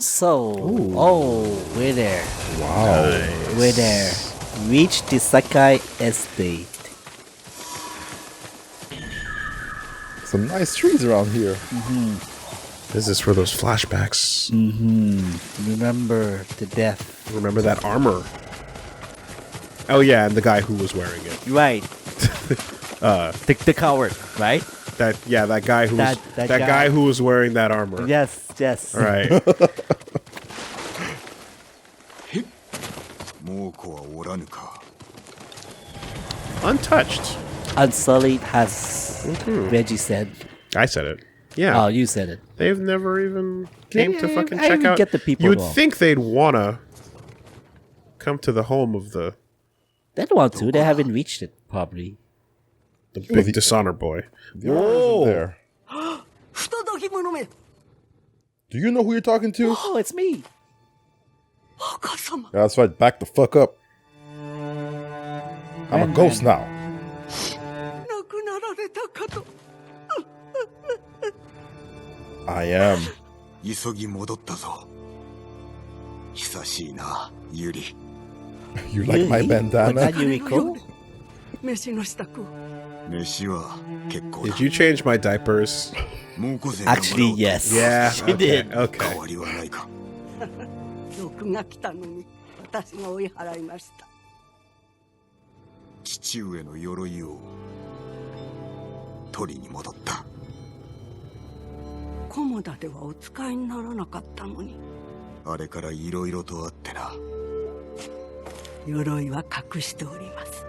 So, we're there. Wow. Nice. We're there. Reach the Sakai estate. Some nice trees around here. This is for those flashbacks. Remember the death. Remember that armor? Oh yeah, and the guy who was wearing it. Right. The coward, right? That guy who That guy who was wearing that armor. Yes. All right. Untouched. Unsullied has Reggie said. I said it. Yeah. Oh, you said it. They've never even came to fucking I check even out. get the people You would wrong. think they'd wanna come to the home of the They don't want to. They haven't reached it, probably. big dishonor boy. The owner isn't there. Do you know who you're talking to? Oh, it's me. Yeah, that's right. Back the fuck up. I'm a ghost now. I am. 急ぎ戻ったぞ。久しいな、ユリ。 You like my But bandana? not Yuriko? 飯の支度飯は結構だ Did。you change my diapers? もう午前頑張ろう Actually, yes. Yeah. She Okay. did. 代 Okay. わりはないか。毒が来たのに私が追い払いました。父上の鎧を取りに戻った。コモダではお使いにならなかったのにあれからいろいろとあってな。鎧は隠しております。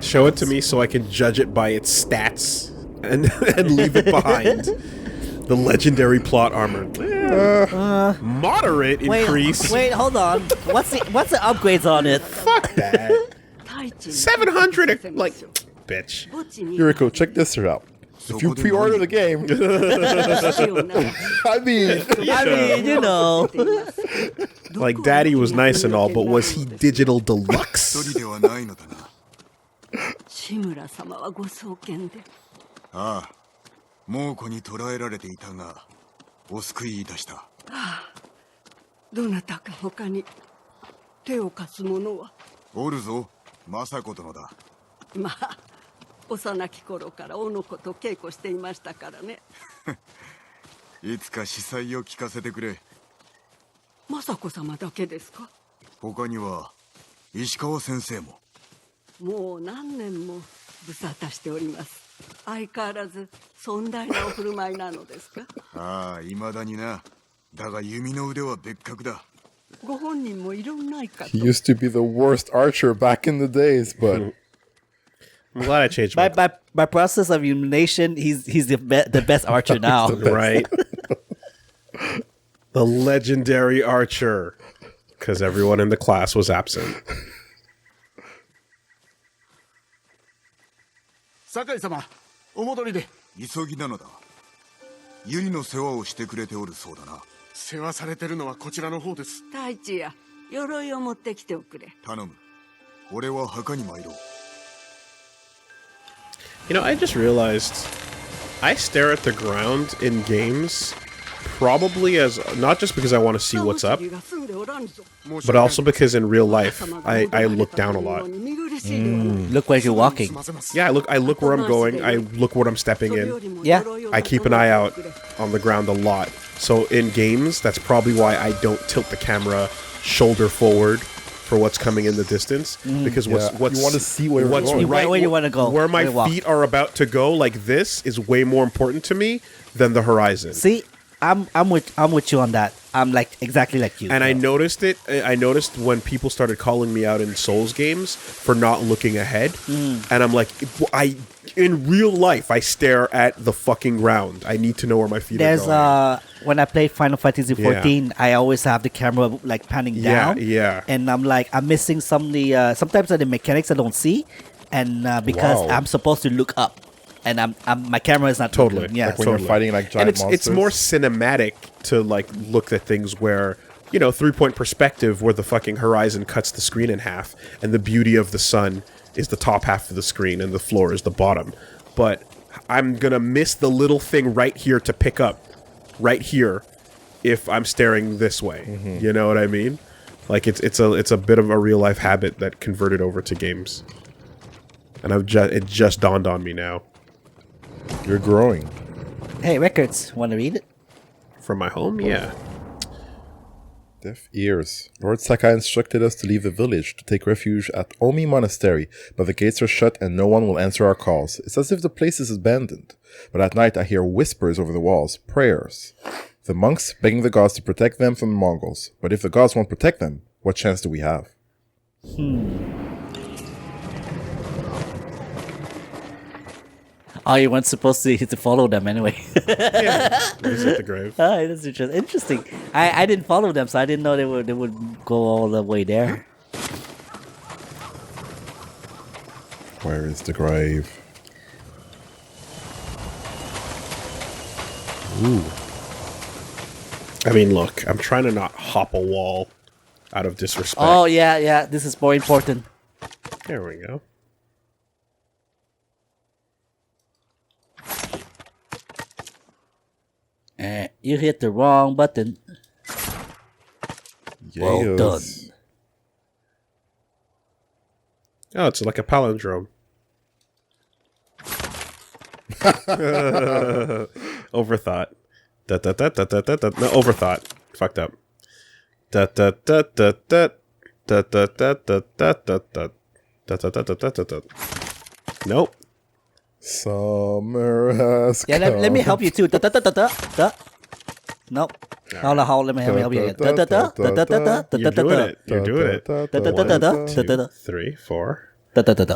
Show it to me so I can judge it by its stats and leave it behind. The legendary plot armor. Moderate increase. Wait, hold on. What's the upgrades on it? Fuck that. 大地に $700. Like, bitch. 墓地に Yuriko, check this out. If you pre-order the game, 死をな I mean, I mean, you know. Like, Daddy was nice and all, but was he digital 一 deluxe? 人ではないのだな。志村様はご創建でああ、猛虎に捕らえられていたが、お救いいたした。どなたか他に手を貸す者はおるぞ、政子殿だ。まあ幼き頃からおの子と稽古していましたからね。いつか司祭を聞かせてくれ。政子様だけですか？他には石川先生も。もう何年も無沙汰しております。相変わらず尊大なお振る舞いなのですか？ああ、未だにな。だが弓の腕は別格だ。ご本人もいろんないかと。 he used to be the worst archer back in the days, but I'm glad I changed my... By process of elimination, he's the best archer now. Right. The legendary archer. Because everyone in the class was absent. 酒井様、お戻りで。急ぎなのだ。ユリの世話をしてくれておるそうだな。世話されてるのはこちらの方です。太一や鎧を持ってきておくれ。頼む。俺は墓に参ろう。You know, I just realized I stare at the ground in games probably as not just because I want to see what's up, but also because in real life I look down a lot. Look where you're walking. Yeah, I look where I'm going. I look what I'm stepping in. Yeah. I keep an eye out on the ground a lot. So in games, that's probably why I don't tilt the camera shoulder forward for what's coming in the distance, because what's you want to see where you're what's going. right Where you wanna go, where my where you walk. feet are about to go, like this, is way more important to me than the horizon. See, I'm with you on that. I'm like exactly like you. And I noticed it. I noticed when people started calling me out in Souls games for not looking ahead, and I'm like, in real life, I stare at the fucking ground. I need to know where my feet are going. When I played Final Fantasy 14, I always have the camera like panning down. Yeah. And I'm like, I'm missing some of the sometimes of the mechanics I don't see, and because Wow. I'm supposed to look up, and my camera is not Totally. looking. Yeah. Like when you're fighting like giant And it's monsters. more cinematic to like look at things where, you know, 3-point perspective where the fucking horizon cuts the screen in half, and the beauty of the sun is the top half of the screen and the floor is the bottom. But I'm gonna miss the little thing right here to pick up, right here, if I'm staring this way. You know what I mean? Like it's a bit of a real life habit that converted over to games, and it just dawned on me now. You're growing. Hey, records. Want to read it? From my home, yeah. Deaf ears. Lord Sakai instructed us to leave the village to take refuge at Omi Monastery, but the gates are shut and no one will answer our calls. It's as if the place is abandoned. But at night I hear whispers over the walls, prayers. The monks begging the gods to protect them from the Mongols. But if the gods won't protect them, what chance do we have? Oh, you weren't supposed to follow them anyway. Yeah, visit the grave. Oh, that's interesting. I didn't follow them, so I didn't know they would go all the way there. Where is the grave? Ooh. I mean, look, I'm trying to not hop a wall out of disrespect. Oh, yeah, this is more important. There we go. You hit the wrong button. Well done. Oh, it's like a palindrome. Overthought. No, overthought. Fucked up. Nope. Summer has Yeah, come. let me help you too. Nope. Hold on, let me help you again. You're doing it. You're doing it. 3, 4,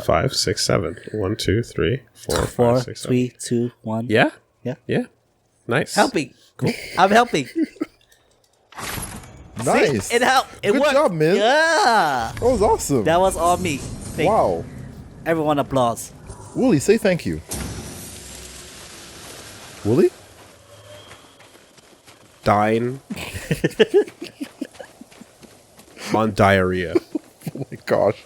5, 6, 7. 1, 2, 3, 4, 5, 6, 7. 3, 2, 1. Yeah? Yeah. Yeah. Nice. Helping. Cool. I'm helping. Nice. See? It helped. It Good worked. job, man. Yeah. That was awesome. That was all me. Wow. Everyone applause. Woolie, say thank you. Woolie? Dying on diarrhea. Oh my gosh.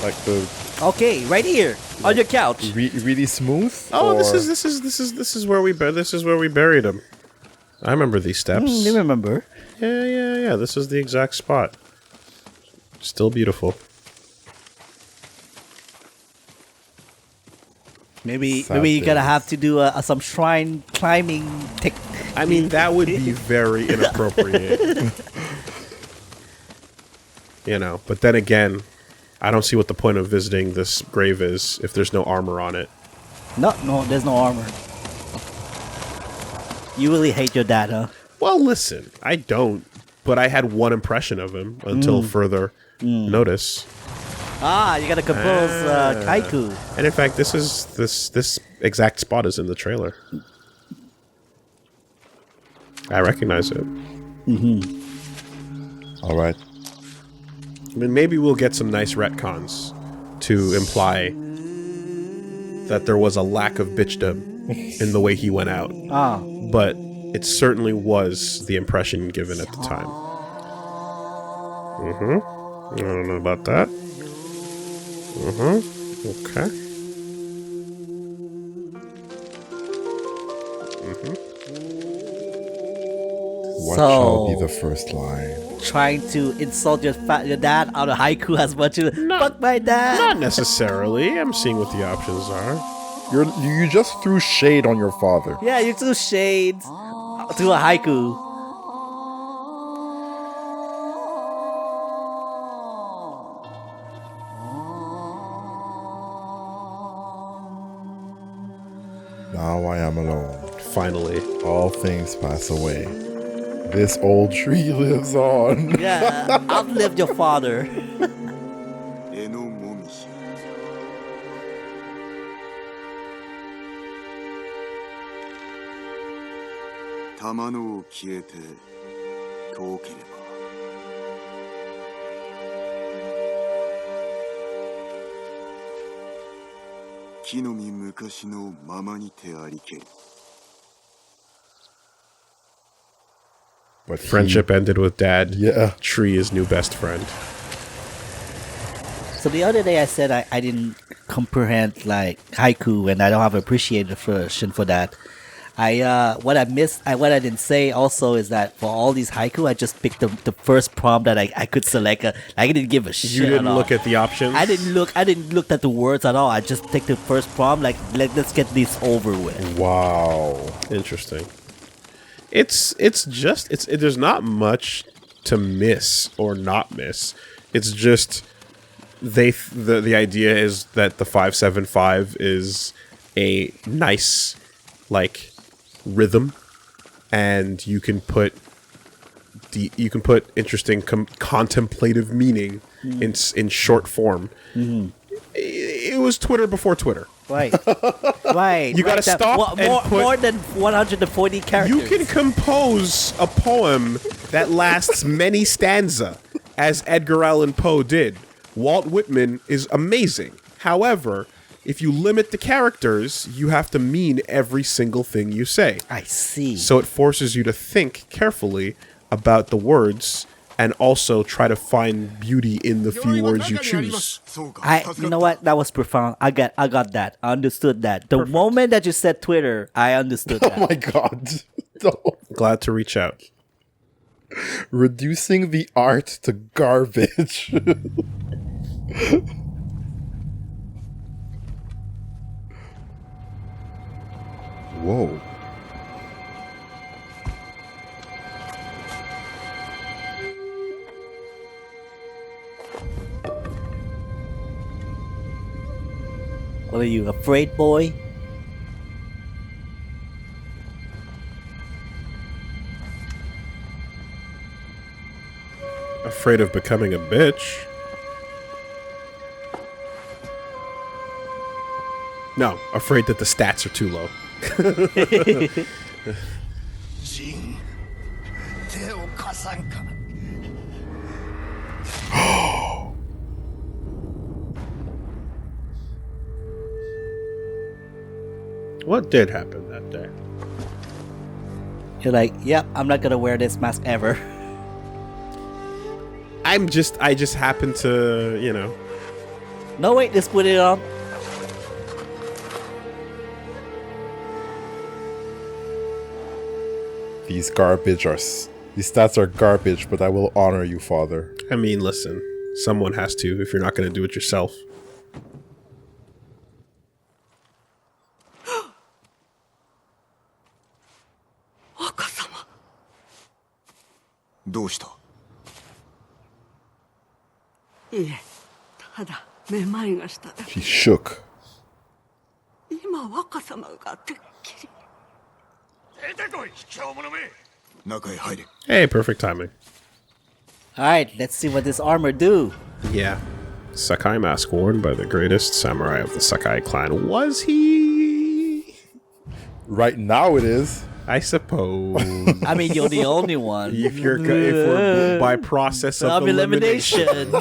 Like the Okay, right here on your couch. really smooth? Oh, or- this is where we buried him. I remember these steps. You remember? Yeah. This is the exact spot. Still beautiful. Maybe Sad you're gonna days. have to do some shrine climbing technique. I mean, that would be very inappropriate. You know, but then again, I don't see what the point of visiting this grave is if there's no armor on it. No, there's no armor. You really hate your dad, huh? Well, listen, I don't, but I had one impression of him until further notice. Ah, you gotta compose Kaiku. And in fact, this exact spot is in the trailer. I recognize it. All right. I mean, maybe we'll get some nice retcons to imply that there was a lack of bitchdom in the way he went out. Ah, But it certainly was the impression given at the time. I don't know about that. Okay. What So- shall be the first line? trying to insult your dad out of haiku as much as fuck my dad. Not necessarily. I'm seeing what the options are. You just threw shade on your father. Yeah, you threw shades to a haiku. Now I am alone. Finally. All things pass away. This old tree lives on. Yeah, outlived your father. 絵のもみじ玉のを消えて遠ければ木の実昔のままにてありけり But Friendship ended with dad. Yeah. Tree is new best friend. So the other day I said I didn't comprehend like haiku, and I don't have appreciation for that. What I didn't say also is that for all these haiku, I just picked the first prompt that I could select. I didn't give a shit. You didn't at all. look at the options. I didn't look at the words at all. I just picked the first prompt. Like let's get this over with. Wow. Interesting. There's not much to miss or not miss. It's just the idea is that the 575 is a nice like rhythm, and you can put interesting contemplative meaning in short form. It was Twitter before Twitter. Right. Right. You gotta stop and put... more than 140 characters. You can compose a poem that lasts many stanza, as Edgar Allan Poe did. Walt Whitman is amazing. However, if you limit the characters, you have to mean every single thing you say. I see. So it forces you to think carefully about the words and also try to find beauty in the few words you choose. You know what? That was profound. I got that. I understood that. The moment that you said Twitter, I understood that. Oh my god. No. Glad to reach out. Reducing the art to garbage. Whoa. What are you, afraid, boy? Afraid of becoming a bitch? No, afraid that the stats are too low. What did happen that day? You're like, yep, I'm not gonna wear this mask ever. I just happened to, you know. No, wait, just put it on. These stats are garbage, but I will honor you, Father. I mean, listen, someone has to if you're not going to do it yourself. She shook. Hey, perfect timing. Alright, let's see what this armor do. Yeah. Sakai mask worn by the greatest samurai of the Sakai clan. Was he? Right now it is. I suppose. I mean, you're the only one. if we're by process of elimination.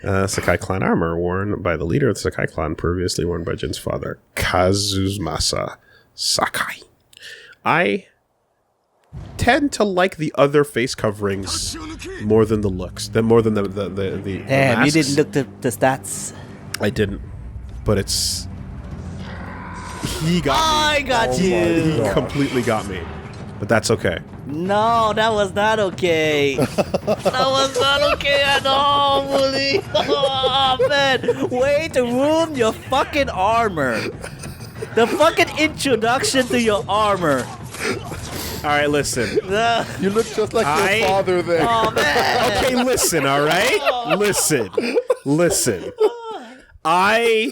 Sakai clan armor worn by the leader of the Sakai clan, previously worn by Jin's father, Kazumasa Sakai. I tend to like the other face coverings more than the looks, more than the Damn, masks. you didn't look at the stats. I didn't, but it's... He got me. I got you. He completely got me. But that's okay. No, that was not okay. That was not okay at all, Woolie. Oh, man. Way to ruin your fucking armor. The fucking introduction to your armor. All right, listen. You look just like your father there. Oh, man. Okay, listen, all right? Listen. I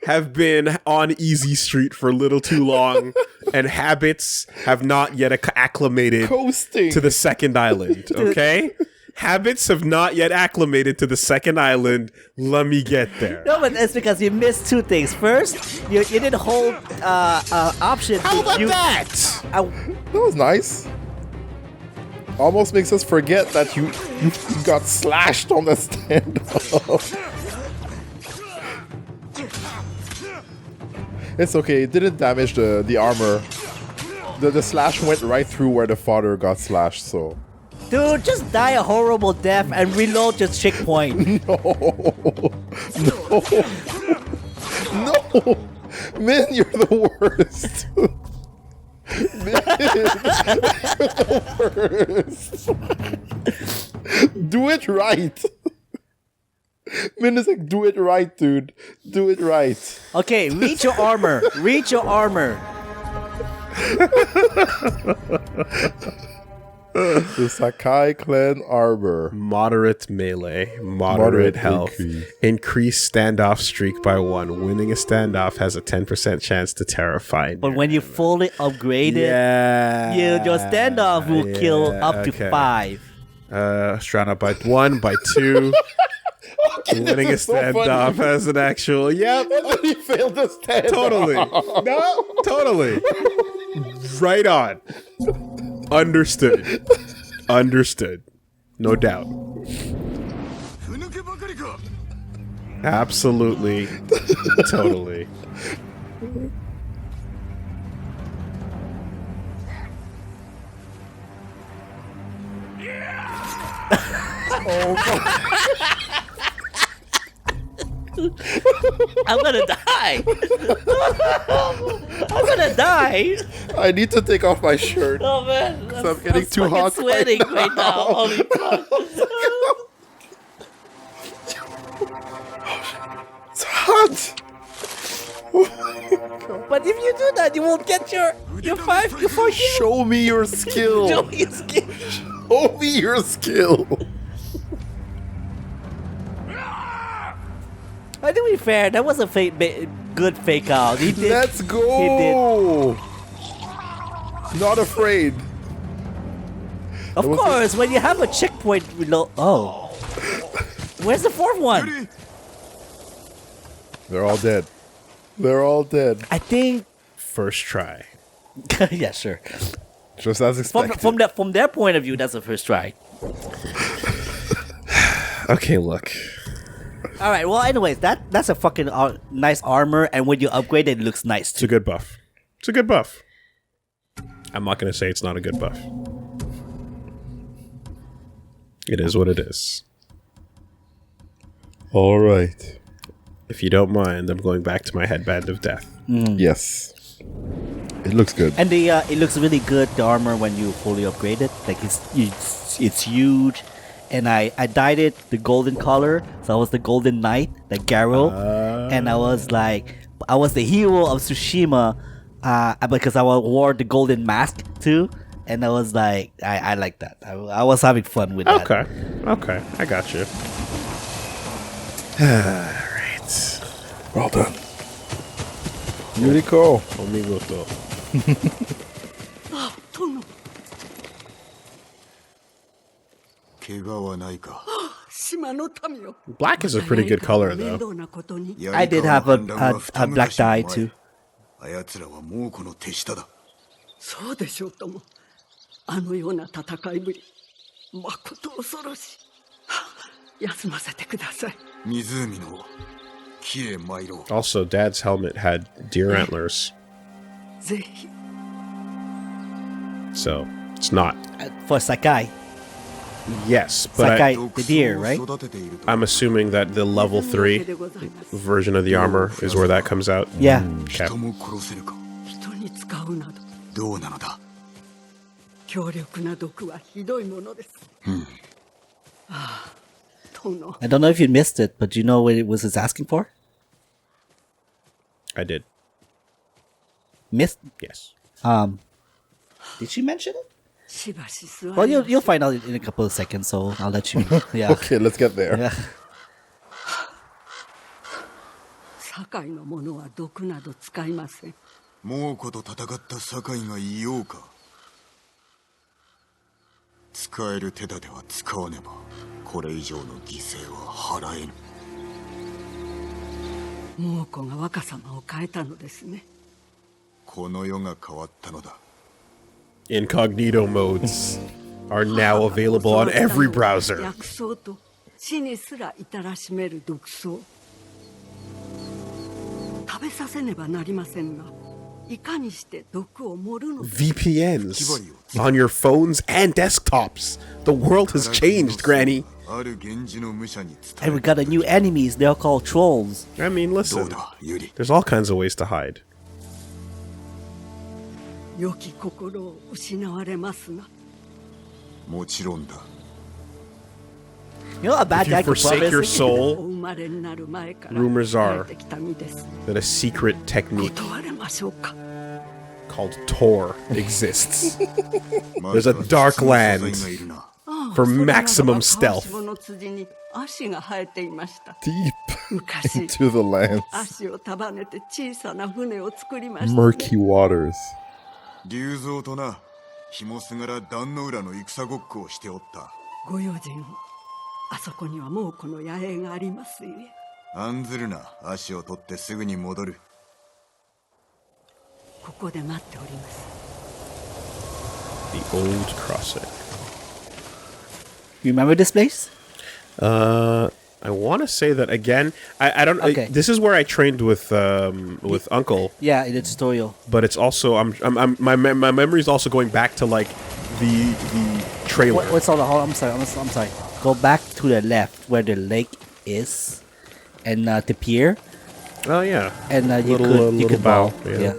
have been on Easy Street for a little too long, and habits have not yet acclimated Coasting. to the second island, okay? Habits have not yet acclimated to the second island. Let me get there. No, but it's because you missed two things. First, you didn't hold option. How about that? That was nice. Almost makes us forget that you got slashed on the stand-up. It's okay. It didn't damage the armor. The slash went right through where the father got slashed, so... Dude, just die a horrible death and reload your checkpoint. No. No! Min, you're the worst! Min, you're the worst! Do it right! Min is like, do it right, dude. Do it right. Okay, reach your armor. Reach your armor. The Sakai clan armor. Moderate melee, moderate health, increase standoff streak by 1. Winning a standoff has a 10% chance to terrify. But when you fully upgrade it, your standoff will kill up to 5. Strand up by 1, by 2. Winning a standoff has an actual. Yep. And then he failed the standoff. Totally. No, totally. Right on. Understood. Understood. No doubt. Absolutely. Totally. Oh my. I'm gonna die. I'm gonna die. I need to take off my shirt. Oh man, I'm getting too fucking hot sweating right now. Holy fuck. It's hot. But if you do that, you won't get your 5 before you. Show me your skill. Show me your skill. Show me your skill. To be fair, that was a good fake out. He did. Let's go. He did. Not afraid. Of course, when you have a checkpoint below. Oh. Where's the 4th one? They're all dead. They're all dead. I think. First try. Yeah, sure. Just as expected. From their point of view, that's the first try. Okay, look. All right. Well, anyways, that's a fucking nice armor, and when you upgrade it, it looks nice It's too. a good buff. It's a good buff. I'm not going to say it's not a good buff. It is what it is. All right. If you don't mind, I'm going back to my headband of death. Yes. It looks good. And it looks really good, the armor, when you fully upgrade it. Like it's huge. And I dyed it the golden color, so I was the golden knight, like Garo. And I was the hero of Tsushima, because I wore the golden mask too. And I was like, I like that. I was having fun with that. Okay, I got you. Alright. Well done. Yuriko. Omigoto. 殿。怪我はないか。島の民よ。 Black is a pretty good color, though. 面倒なことに。 I did have a black dye too. あやつらは猛虎の手下だ。そうでしょうとも。あのような戦いぶり。まこと恐ろしい。休ませてください。湖の木へ参ろう。 Also, Dad's helmet had deer antlers, ぜひ。 so it's not. For Sakai. Yes, but Sakai, the deer, right? I'm assuming that the level 3 version of the armor is where that comes out. Yeah. Okay. 人も殺せるか。人に使うなど。どうなのだ。強力な毒はひどいものです。ああ、殿。 I don't know if you missed it, but do you know what it was asking for? I did. Missed? Yes. Did she mention it? しばし座り Well, you'll find out in a couple of seconds, so I'll let you. Yeah. Okay, let's get there. Yeah. 堺の者は毒など使いません。猛虎と戦った堺がいようか。使える手立ては使わねば、これ以上の犠牲は払えぬ。猛虎が若様を変えたのですね。この世が変わったのだ。 Incognito modes are now available on every browser. 薬草と死にすら至らしめる毒草。食べさせねばなりませんが。いかにして毒を盛るのか。 VPNs on your phones and desktops. The world has changed, Granny. ある源氏の武者に And 伝 we got a new enemies. They're called trolls. I mean, え。ど listen. うだ、ユリ。 There's all kinds of ways to hide. 良き心を失われますな。もちろんだ。 You know, a bad If you guy could forsake your promise. お soul, 生まれになる前から Rumors are 生えてきた身です。 that a secret technique 断れましょうか。 called Tor exists ま There's a だ dark 実の素材 land. がいるな。 for それならば maximum stealth. 川下の辻に足が生えていました。 Deep 昔 into the lands. 足を束ねて小さな船を作りました、ね。 Murky waters. 竜蔵とな、紐すがら壇の浦の戦ごっこをしておった。ご用心を。あそこにはもうこの野営がありますゆえ。案ずるな、足を取ってすぐに戻る。ここで待っております。 The old crossing. You remember this place? I want to say that again. I don't. Okay. This is where I trained with Uncle, Yeah, in the tutorial. but it's also my memory is also going back to like the trailer. What's all the? I'm sorry. I'm sorry. Go back to the left where the lake is, and the pier, Oh yeah, and you Little could bow, bow. yeah. Yeah.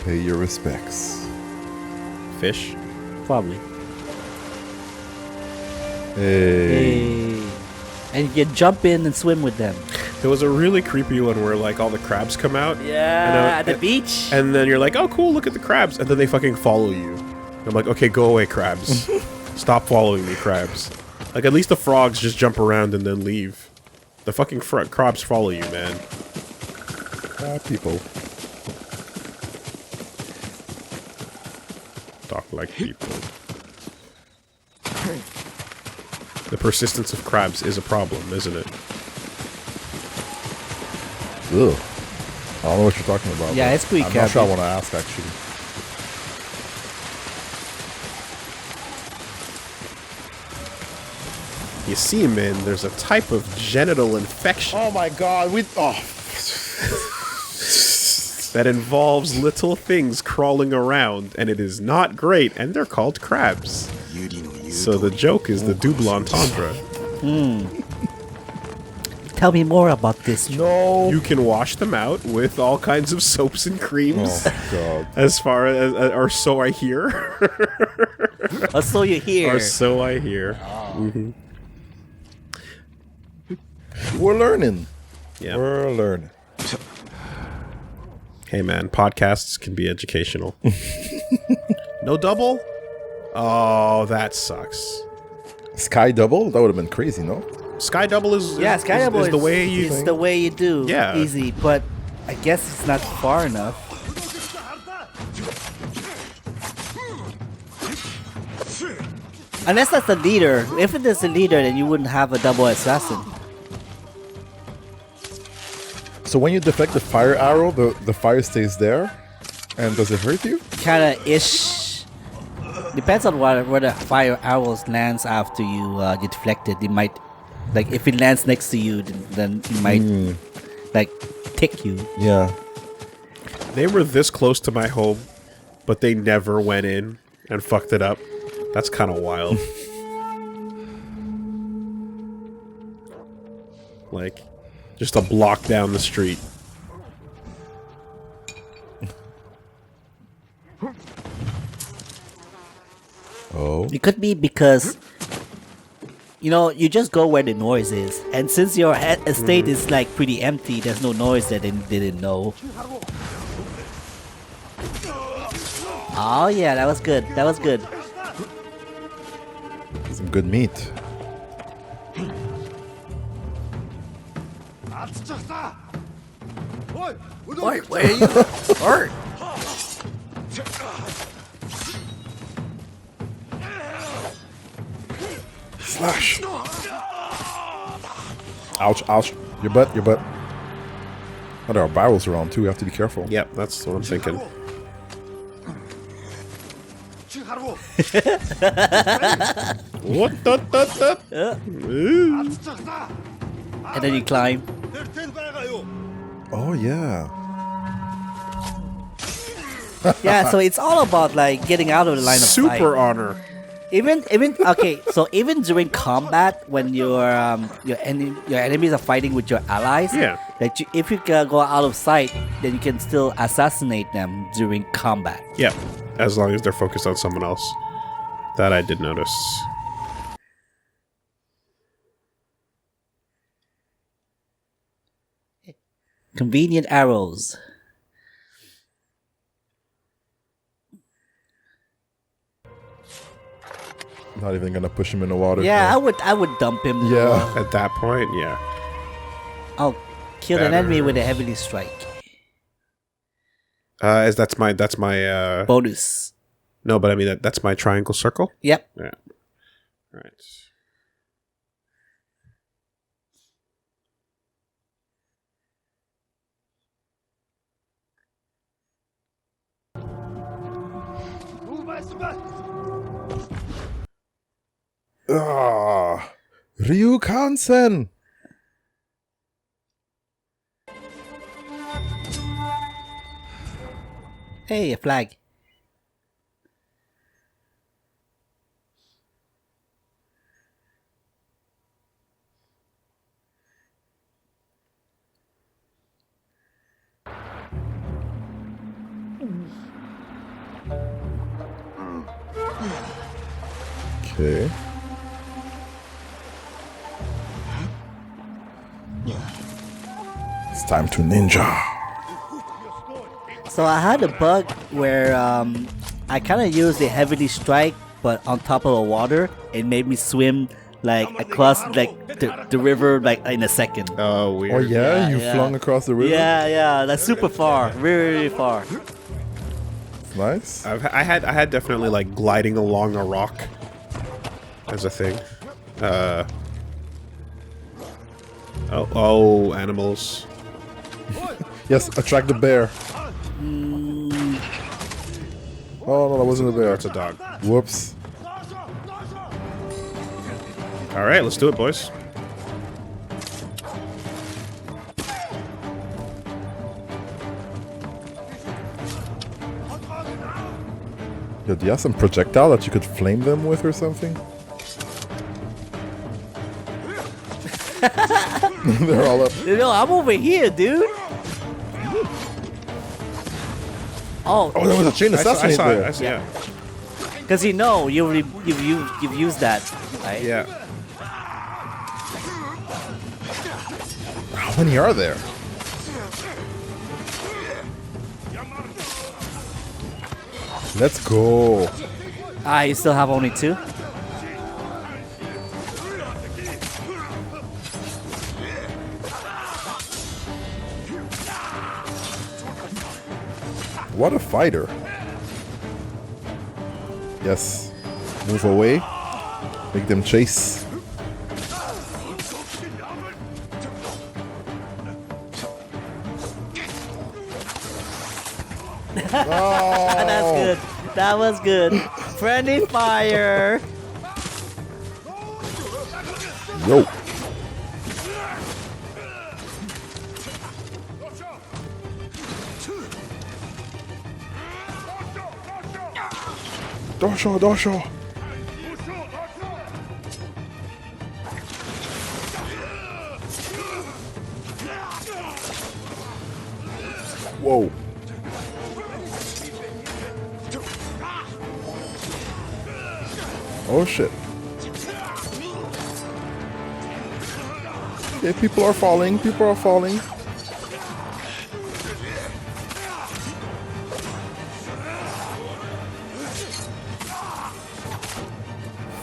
Pay your respects. fish. Probably. Hey. Hey. And you jump in and swim with them. There was a really creepy one where like all the crabs come out. Yeah, at the and- beach. And then you're like, oh cool, look at the crabs, and then they fucking follow you. I'm like, okay, go away, crabs. Stop following me, crabs. Like at least the frogs just jump around and then leave. The fucking crabs follow you, man. People. Talk like people. The persistence of crabs is a problem, isn't it? Ugh. I don't know what you're talking about. Yeah, but it's pretty I'm not sure I cappy. want to ask, actually. You see, man, there's a type of genital infection Oh my god, that involves little things crawling around, and it is not great, and they're called crabs. ユリの言う So the joke is the double entendre. Tell me more about this. No. You can wash them out with all kinds of soaps and creams, Oh god. as far as, or so I hear. Oh, so you're here. Or so I hear. We're learning. Yeah. We're learning. Hey man, podcasts can be educational. No double? Oh, that sucks. Sky double? That would have been crazy, no? Sky double is Yeah, Skydouble is the way you. It's the way you do. Yeah. Easy, but I guess it's not far enough. Unless that's the leader. If it is the leader, then you wouldn't have a double assassin. So when you deflect the fire arrow, the fire stays there? And does it hurt you? Kinda ish. Depends on where the fire arrows lands after you deflect it. It might, like, if it lands next to you, then it might, like, tick you. Yeah. They were this close to my home, but they never went in and fucked it up. That's kind of wild. Like, just a block down the street. Oh. It could be because, you know, you just go where the noise is. And since your estate is, like, pretty empty, there's no noise that they didn't know. Oh, yeah, that was good. That was good. Some good meat. Wait, where are you? Art. Slash. Ouch, ouch. Your butt, your butt. Oh, there are barrels around too. You have to be careful. Yep, that's what I'm thinking. What the? And then you climb. Oh, yeah. Yeah, so it's all about like getting out of the line of sight. Super honor. Even okay, so even during combat when your enemies are fighting with your allies, Yeah. like if you go out of sight, then you can still assassinate them during combat. Yeah, as long as they're focused on someone else. That I did notice. Convenient arrows. Not even gonna push him in the water. Yeah, I would dump him. Yeah. At that point, yeah. I'll kill an Better. enemy with a heavily strike. That's my Bonus. no, but I mean that's my triangle circle. Yep. Yeah. Right. Ah, Ryu Kansen. Hey, a flag. Okay. It's time to ninja. So I had a bug where I kind of used a heavily strike, but on top of the water, it made me swim like across like the river like in a second. Oh, weird. Oh yeah, you yeah. flung across the river. Yeah, that's super far, really far. It's nice. I had definitely like gliding along a rock as a thing. Oh, animals. Yes, attract the bear. Oh no, that wasn't a bear. That's a dog. Whoops. All right, let's do it, boys. Yo, do you have some projectile that you could flame them with or something? They're all up. No, I'm over here, dude. Oh, Oh, there was a chain I assassinate saw it. there. I saw, yeah. because you know you've used that, right? Yeah. How many are there? Let's go. Ah, you still have only two. What a fighter. Yes. Move away. Make them chase. That's good. That was good. Friendly fire. Yo. Dosho, dosho. Whoa. Oh shit. Okay, people are falling. People are falling.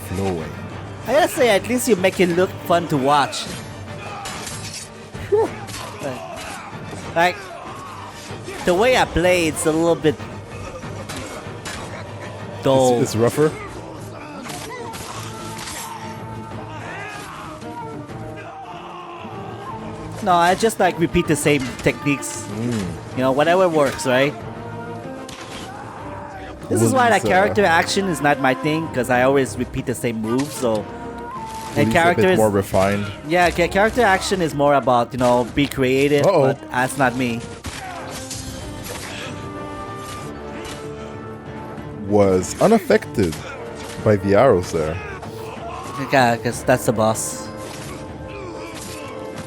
Flowing. I gotta say, at least you make it look fun to watch. Like the way I play, it's a little bit dull. It's rougher. No, I just like repeat the same techniques. You know, whatever works, right? This is why that character action is not my thing, because I always repeat the same moves. So, and A characters, bit more refined. yeah, character action is more about, you know, be creative, Uh-oh. but that's not me. was unaffected by the arrows there. Yeah, because that's the boss.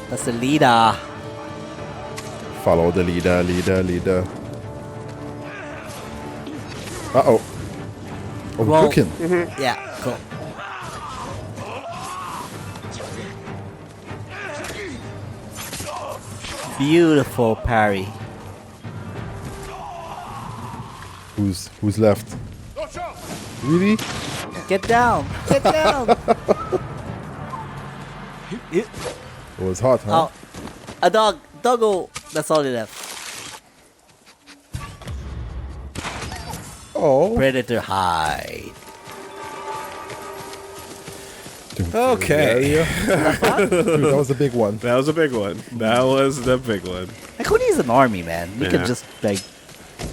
That's the leader. Follow the leader. Uh-oh. Oh, Roll. cooking. Yeah, cool. Beautiful parry. Who's left? Really? Get down! Get down! It was hot, huh? Oh, a dog! Doggo! That's all they left. Oh. Predator hide. Okay. Dude, that was a big one. That was a big one. That was the big one. Like, who needs an army, man? We Yeah. could just, like,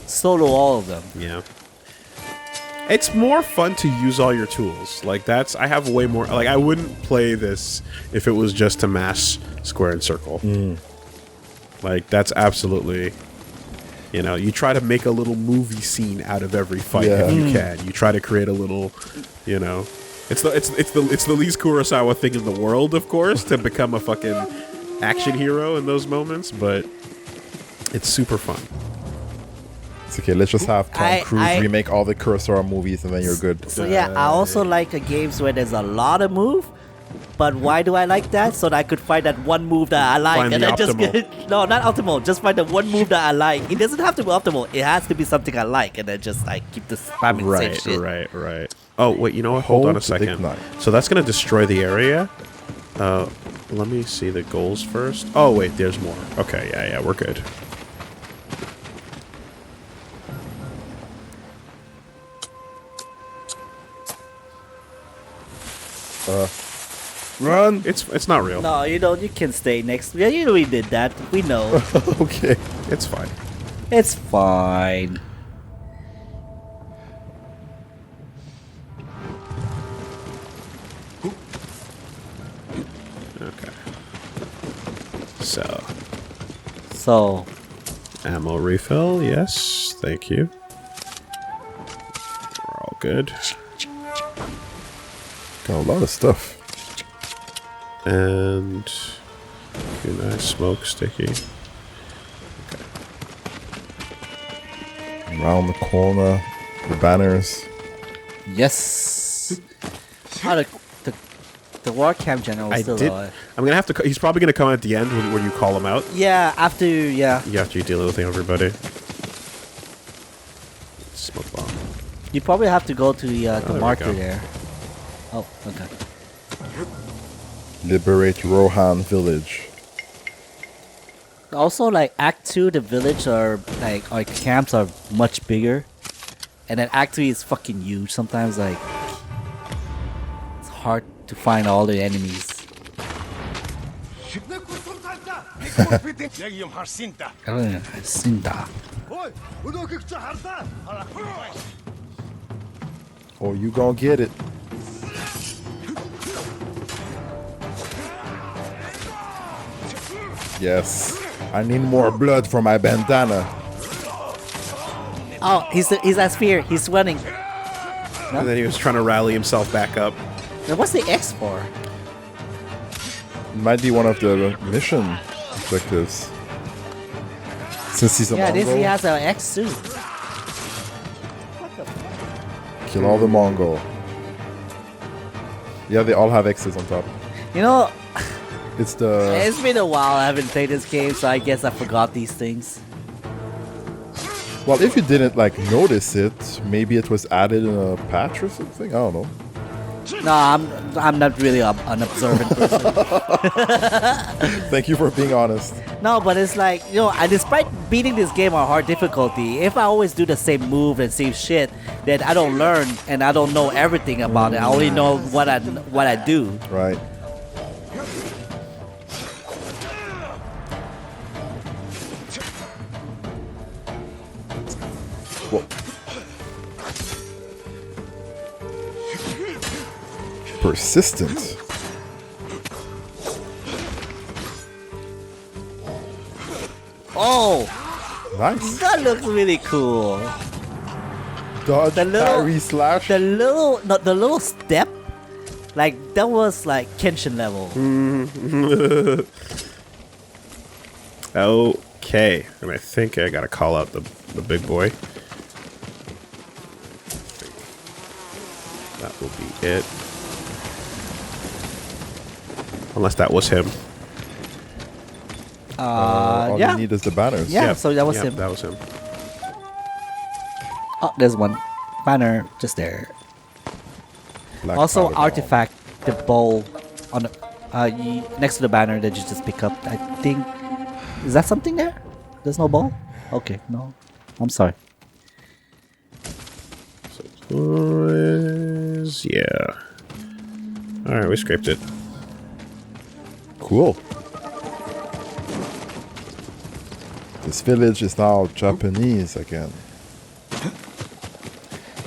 solo all of them. Yeah. It's more fun to use all your tools. Like, I have way more, like, I wouldn't play this if it was just to mash square and circle. Like, that's absolutely, you try to make a little movie scene out of every fight if you can. You try to create a little, it's the least Kurosawa thing in the world, of course, to become a fucking action hero in those moments, but it's super fun. It's okay, let's just have Tom I- Cruise I- remake all the Kurosawa movies and then you're good. So yeah, I also like games where there's a lot of move. But why do I like that? So that I could find that one move that I like, Find and the then just optimal. no, not optimal. Just find the one move that I like. It doesn't have to be optimal. It has to be something I like, and then just like keep the spamming same shit. Right. Oh, wait, you know what? Hold on a Hold the second. ignite. So that's going to destroy the area. Let me see the goals first. Oh, wait, there's more. Okay, yeah, we're good. Run! It's not real. No, you can stay next. Yeah, we did that. We know. Okay. It's fine. It's fine. Okay. So, So, ammo refill, yes. Thank you. We're all good. Got a lot of stuff. And nice smoke sticky. Around the corner, the banners. yes. Oh, the war camp general is I still did. alive. I'm gonna have to. He's probably gonna come at the end when you call him out. Yeah, after You after you deal with everybody. Smoke bomb. you probably have to go to there the we marker go. there. Oh, okay. Liberate Rohan village. Also, like Act 2, the village our camps are much bigger, and then Act 3 is fucking huge. Sometimes like it's hard to find all the enemies. Sinda. Oh, you gonna get it. Yes. I need more blood for my bandana. Oh, he's at Sphere. He's running. And then he was trying to rally himself back up. Now, what's the X for? Might be one of the mission objectives. Since he's a Yeah, Mongol, he has an X too. kill all the Mongol. Yeah, they all have X's on top. You know, It's the... it's been a while I haven't played this game, so I guess I forgot these things. Well, if you didn't, like, notice it, maybe it was added in a patch or something? I don't know. No, I'm not really an observant person. Thank you for being honest. No, but it's like, despite beating this game on hard difficulty, if I always do the same move and same shit, then I don't learn and I don't know everything about it. I only know what I do. Right. Whoa. Persistent. Oh, Nice. that looks really cool. Dodge, The little- parry, slash. The little step, like that was like Kenshin level. Okay, and I think I gotta call out the big boy. That will be it. Unless that was him. All Yeah. you need is the banners. Yeah. So that was him. That was him. Oh, there's one banner just there. Black Also, powder ball. artifact, the bowl on the, next to the banner that you just pick up. I think, is that something there? There's no ball? Okay, no. I'm sorry. Yeah. Alright, we scraped it. Cool. This village is now Japanese again.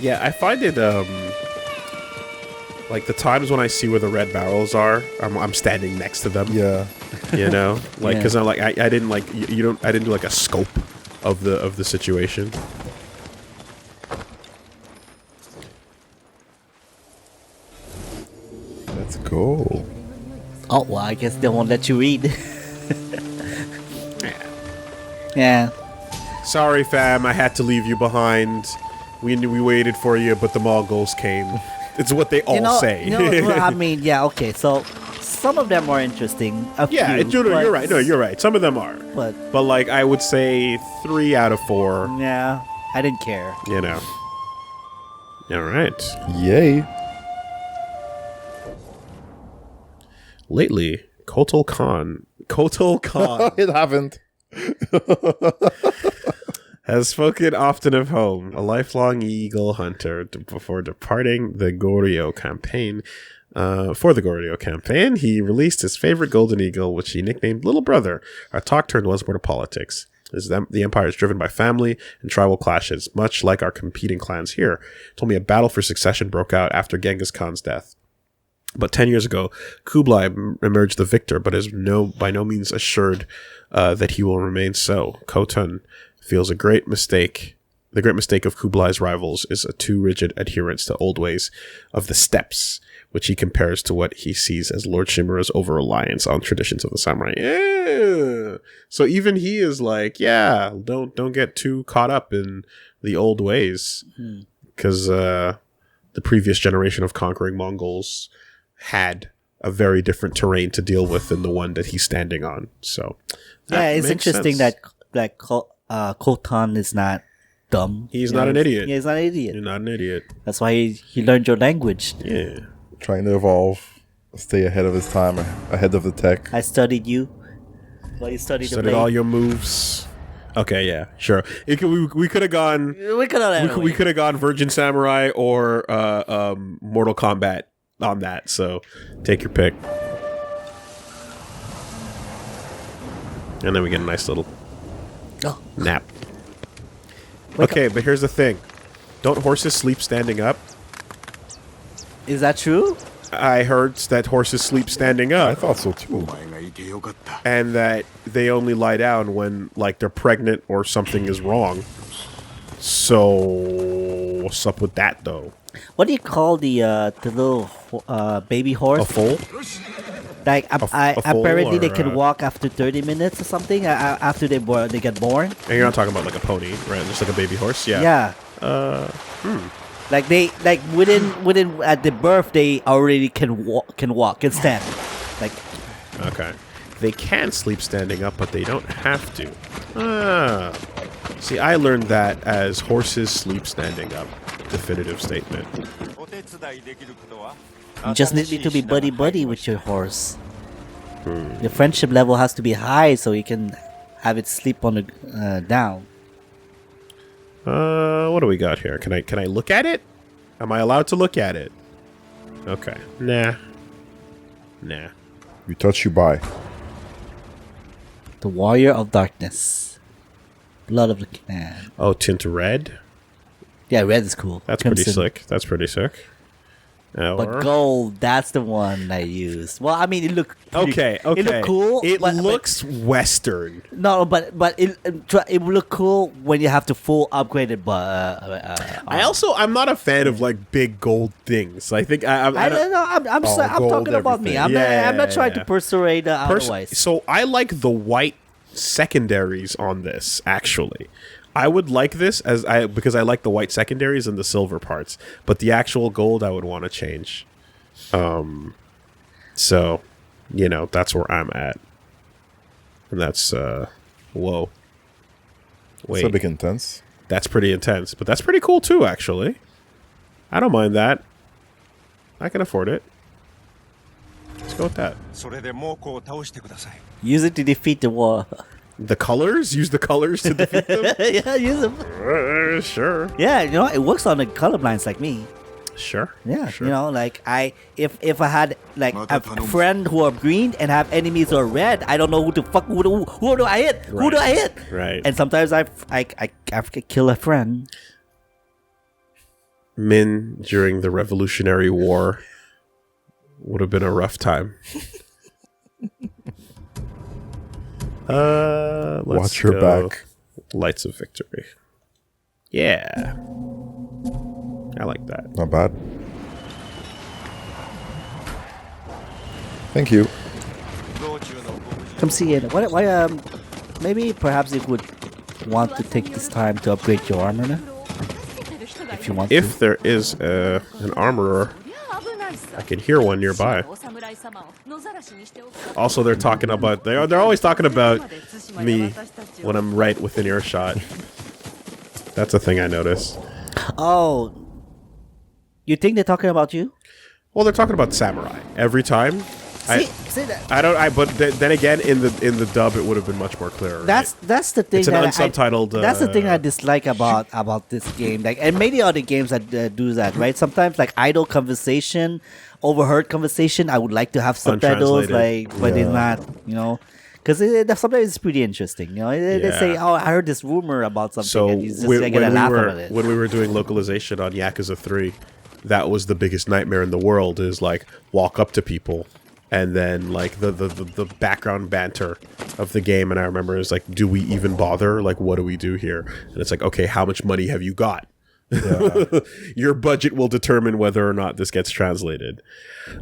Yeah, I find it, like the times when I see where the red barrels are, I'm standing next to them. Yeah. You know, like Yeah. because I'm like I didn't like you don't I didn't do like a scope of the situation. Let's go. Oh, well, I guess they won't let you read. Yeah. Sorry, fam, I had to leave you behind. We waited for you, but the Mongols came. It's what they all say. Well, I mean, yeah, okay. So some of them are interesting. Yeah, you're right. No, you're right. Some of them are, But but like I would say 3 out of 4. yeah, I didn't care. You know. All right. Yay. Lately, Kotal Khan It happened. has spoken often of home, a lifelong eagle hunter, before departing the Goryeo campaign. For the Goryeo campaign, he released his favorite golden eagle, which he nicknamed Little Brother. Our talk turned once more to politics. The empire is driven by family and tribal clashes, much like our competing clans here. Told me a battle for succession broke out after Genghis Khan's death. But 10 years ago, Kublai emerged the victor, but is by no means assured that he will remain so. Khotun feels the great mistake of Kublai's rivals is a too rigid adherence to old ways of the steppes, which he compares to what he sees as Lord Shimura's over-reliance on traditions of the samurai. Yeah. So even he is like, yeah, don't get too caught up in the old ways, because the previous generation of conquering Mongols had a very different terrain to deal with than the one that he's standing on. So Yeah, it's makes interesting sense. that Kotan is not dumb. He's You not know, an idiot. Yeah, he's not an idiot. You're not an idiot. That's why he learned your language. Yeah. Trying to evolve. Stay ahead of his time. Ahead of the tech. I studied you. Well, you studied the Studied blade. all your moves. Okay, yeah, sure. We could have gone. We could have We could have gone Virgin Samurai or Mortal Kombat on that. So take your pick. And then we get a nice little Oh. nap. Okay, but here's the thing. Don't horses sleep standing up? Is that true? I heard that horses sleep standing I up thought so too. お前がいてよかった and that they only lie down when like they're pregnant or something is wrong. So what's up with that though? What do you call the little baby horse? A foal? Like a foal apparently they or, can walk after 30 minutes or something after they get born. And you're not talking about like a pony, right? Just like a baby horse? Yeah. Yeah. Like they within at the birth they already can walk can stand. Like Okay. They can sleep standing up, but they don't have to. Ah. See, I learned that as horses sleep standing up. Definitive statement. お手伝いできることは you just need to be buddy with your horse. Your friendship level has to be high so you can have it sleep on the down. What do we got here? Can I look at it? Am I allowed to look at it? Okay. Nah. You touch, you buy. The Warrior of Darkness. Blood of the Clan. Oh, tint red? Yeah, red is cool. That's Crimson. pretty slick. That's pretty sick. But gold, that's the one I use. Well, I mean, it look Okay. It look cool. It but looks Western. no, but it will look cool when you have to full upgraded. I'm not a fan of like big gold things. I think I don't know. I'm gold talking about me. I'm not trying to persuade otherwise. So I like the white secondaries on this. Actually, I would like this because I like the white secondaries and the silver parts. But the actual gold, I would want to change. So, that's where I'm at, and that's whoa. Wait, It's a bit intense. that's pretty intense, but that's pretty cool too. Actually, I don't mind that. I can afford it. Let's go with that. それで猛虎を倒してください Use it to defeat the war. The colors? Use the colors to defeat them? Yeah, use them. Sure. Yeah, it works on the colorblind like me. Sure. Yeah, Sure. like if I had like a friend who are green and have enemies who are red, I don't know who do I hit? Who do I hit? Right. And sometimes I kill a friend. Minh during the Revolutionary War would have been a rough time. Let's Watch your go. back. Lights of Victory. Yeah. I like that. Not bad. Thank you. 道中のご無事 Come see it. Why maybe perhaps you would want to take this time to upgrade your armor now? If you want If there is an armorer, I can hear one nearby. Also, they're talking about they're always talking about me when I'm right within earshot. That's a thing I notice. to. Oh, you think they're talking about you? Well, they're talking about samurai every time. See that? I don't. But then again, in the dub, it would have been much more clear. That's the thing. It's an that unsubtitled, that's the thing I dislike about this game. Like, and many other games that do that, right? Sometimes like idle conversation, overheard conversation. I would like to have subtitles, Untranslated. but it's not. Because sometimes it's pretty interesting. They say, "Oh, I heard this rumor about something," So and you just get a laugh about it. when we were doing localization on Yakuza 3, that was the biggest nightmare in the world. Is like walk up to people. And then, like, the background banter of the game, and I remember it's like, do we even bother? Like, what do we do here? And it's like, okay, how much money have you got? Yeah. Your budget will determine whether or not this gets translated.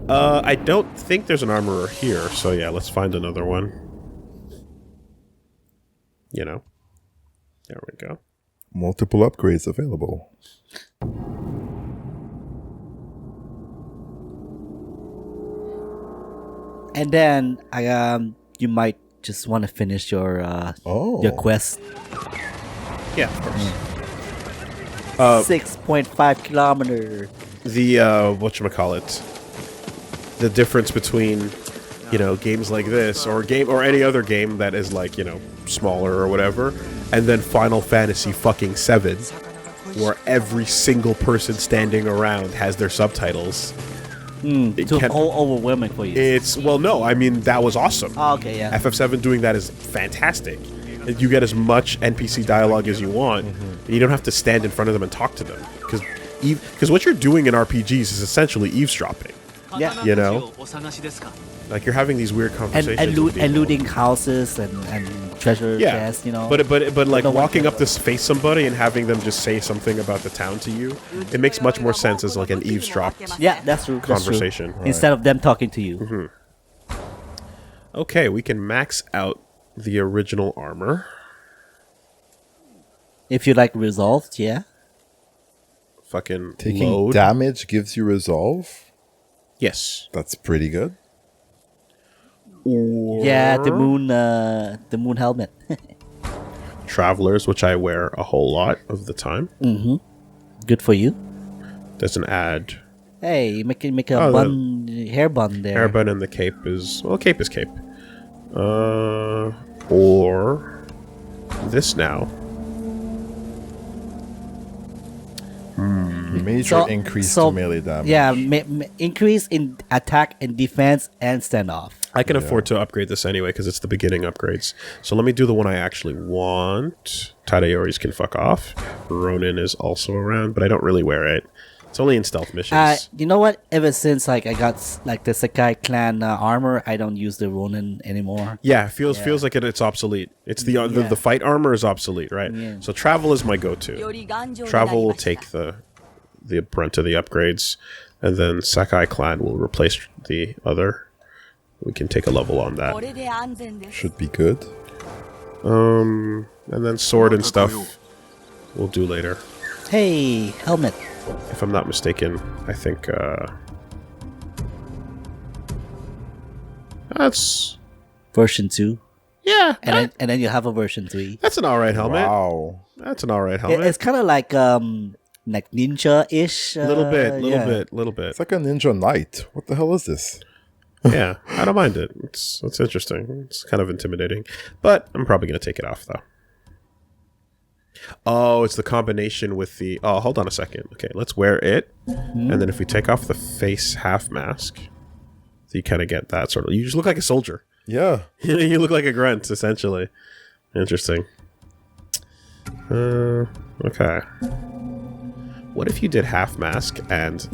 I don't think there's an armorer here, so yeah, let's find another one. There we go. Multiple upgrades available. And then you might just want to finish your quest. Yeah, of course. 6.5 kilometer. The whatchamacallit, the difference between games like this or any other game that is like smaller or whatever, and then Final Fantasy fucking 7, where every single person standing around has their subtitles. Overwhelming for you. No, I mean that was awesome. Oh, okay, yeah. FF7 doing that is fantastic. You get as much NPC dialogue as you want, and you don't have to stand in front of them and talk to them, because what you're doing in RPGs is essentially eavesdropping. Yeah. Like you're having these weird conversations and looting houses and treasure chests, But like walking up to face somebody and having them just say something about the town to you, it makes much more sense as like an eavesdrop. Yeah, that's true. Conversation. That's true. Instead of them talking to you. Mm-hmm. Okay, we can max out the original armor. If you like resolved, yeah. Fucking Taking load. damage gives you resolve. Yes. That's pretty good. Or Yeah, the moon helmet. Travelers, which I wear a whole lot of the time. Mm-hmm. Good for you. Doesn't add. Hey, you make a hair bun there. Hair bun and the cape is cape is cape. Or this now. Major increase to melee damage. Yeah, increase in attack and defense and standoff. I can afford to upgrade this anyway because it's the beginning upgrades. So let me do the one I actually want. Tadayori's can fuck off. Ronin is also around, but I don't really wear it. It's only in stealth missions. You know what? Ever since like I got like the Sakai clan armor, I don't use the Ronin anymore. Yeah, feels like it's obsolete. It's the fight armor is obsolete, right? Yeah. So travel is my go-to. Travel will take the brunt of the upgrades, and then Sakai clan will replace the other. We can take a level on that. Should be good. And then sword and stuff we'll do later. Hey, helmet. If I'm not mistaken, I think that's Version 2. yeah. And then you have a version 3. That's an alright helmet. Wow. That's an alright helmet. It's kind of like ninja-ish. Little bit. It's like a ninja knight. What the hell is this? Yeah, I don't mind it. It's interesting. It's kind of intimidating, but I'm probably gonna take it off though. Oh, it's the combination with the. Oh, hold on a second. Okay, let's wear it, and then if we take off the face half mask, so you kind of get that sort of. You just look like a soldier. Yeah. You look like a grunt, essentially. Interesting. Okay. What if you did half mask and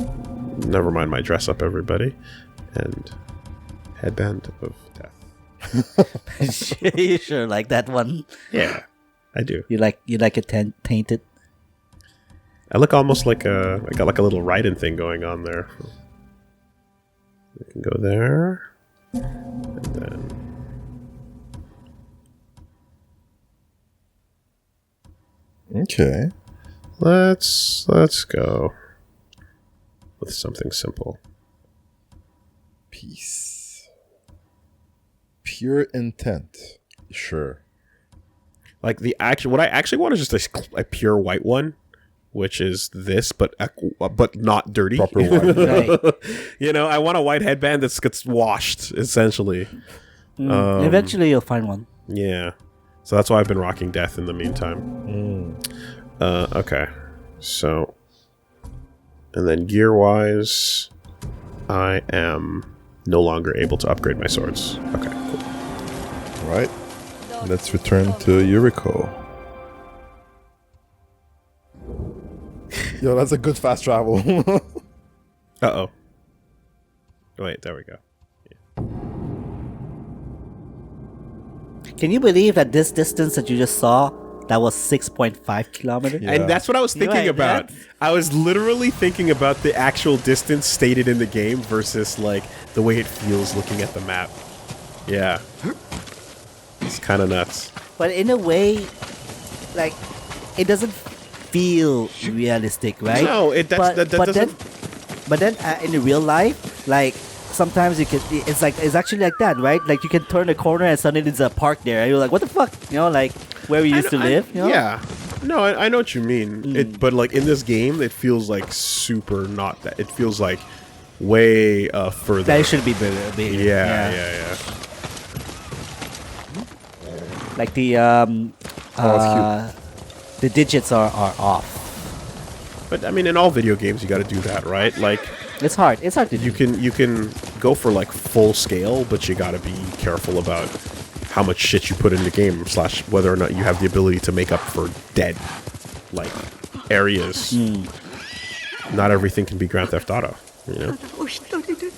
never mind my dress up, everybody, and headband of death. You sure like that one? Yeah, I do. You like it tainted? I look almost like I got like a little Raiden thing going on there. We can go there, and then Okay. let's go with something simple. Peace. Pure intent. Sure. Like what I actually want is just a pure white one, which is this, but not dirty. Proper white. Right. You know, I want a white headband that gets washed, essentially. Eventually you'll find one. Yeah. So that's why I've been rocking death in the meantime. Okay. So, and then gear-wise, I am no longer able to upgrade my swords. Okay, cool. Right. Let's return to Yuriko. Yo, that's a good fast travel. Uh-oh. Wait, there we go. Can you believe that this distance that you just saw, that was 6.5 kilometers? Yeah. And that's what I was thinking Right, about. I was literally thinking about the actual distance stated in the game versus like the way it feels looking at the map. Yeah. It's kind of nuts. But in a way, like, it doesn't feel realistic, right? No, that doesn't. But then in the real life, like, sometimes you can. It's actually like that, right? Like you can turn a corner and suddenly there's a park there, and you're like, what the fuck? You know, like where we used to live. You know? Yeah. No, I know what you mean. But like in this game, it feels like super not that. It feels like way further. That should be bigger. Yeah. Like the the digits are off. But I mean, in all video games, you got to do that, right? Like It's hard. It's hard to do. you can go for like full scale, but you got to be careful about how much shit you put in the game / whether or not you have the ability to make up for dead like areas. Not everything can be Grand Theft Auto, you know, お一人で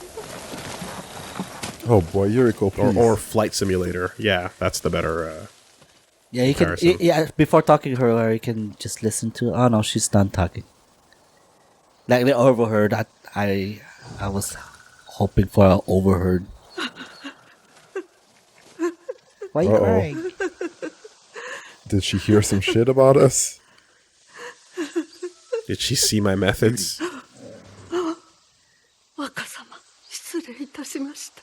Oh boy, Yuriko, please. or Flight Simulator. Yeah, that's the better. Yeah, you can. comparison. Yeah, before talking to her, you can just listen to. Oh no, she's done talking. Like they overheard. I was hoping for an overheard. Why are you crying? Did she hear some shit about us? Did she see my methods? 若様失礼いたしました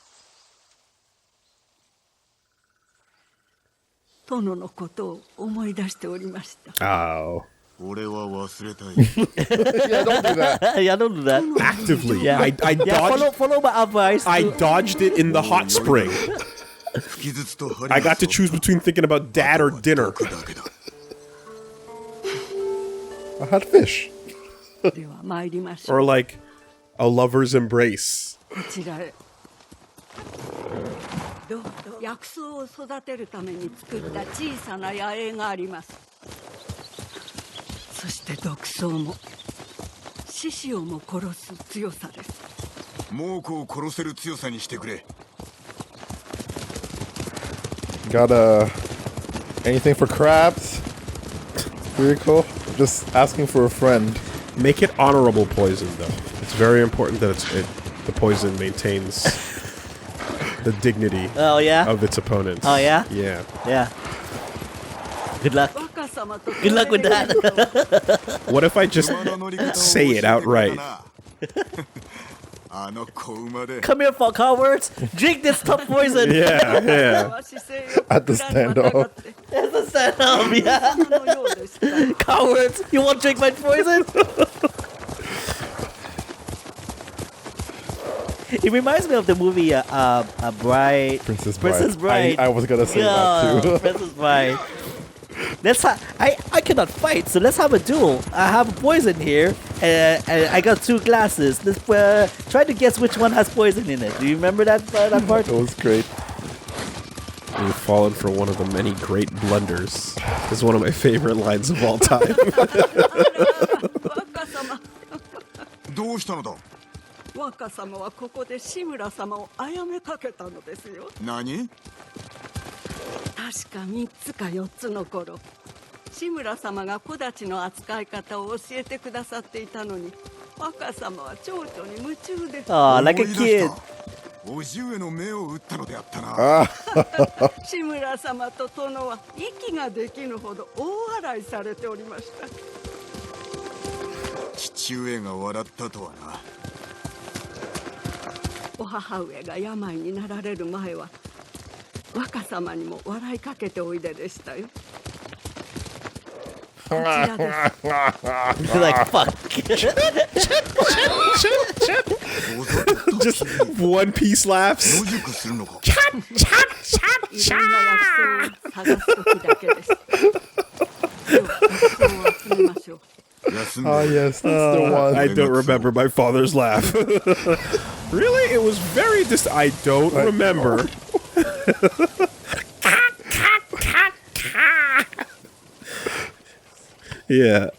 殿のことを思い出しておりました Oh, 俺は忘れたい Yeah, don't do that. Yeah, don't do that. actively. Yeah. I Yeah, dodged. follow my advice. I dodged it in the hot spring. 吹き筒と針 I got to choose between thinking about dad or dinner. 毒だけだ I had fish. では参りましょう Or like a lover's embrace. こちらへどうぞ薬草を育てるために作った小さな野営がありますそして毒草も獅子をも殺す強さです。猛虎を殺せる強さにしてくれ。 Got anything for crabs? Very cool. Just asking for a friend. Make it honorable poison, though. It's very important that the poison maintains the dignity Oh yeah. of its opponents. Oh yeah. Yeah. Yeah. Good luck. 若様と Good luck with that. What if I just say it outright? あの子馬で Come here, for cowards. Drink this tough poison. Yeah, yeah. At the standoff. That's a stand-up, yeah. Cowards, you won't drink my poison? It reminds me of the movie Bride. Princess Princess Bride. I was gonna say that too. Princess Bride. I cannot fight, so let's have a duel. I have poison here, and I got 2 glasses. Let's try to guess which one has poison in it. Do you remember that part? It was great. You've fallen for one of the many great blunders. It's one of my favorite lines of all time. どうしたのだ。若様はここで志村様を殺めかけたのですよ。何。確か3つか4つの頃、志村様が小太刀の扱い方を教えてくださっていたのに、若様は蝶々に夢中で。Oh, like a 思い出し kid. た。叔父上の目を打ったのであったな。志村様と殿は息ができぬほど大笑いされておりました。父上が笑ったとはな。お母上が病になられる前は、若様にも笑いかけておいででしたよ。こちらです。Like fuck. Just One Piece laughs. 野宿するのか。いろんな薬草を探す時だけです。では薬草を集めましょう。 休んで Ah, yes, that's the one. I don't remember my father's laugh. Really? It was very I don't remember. Yeah.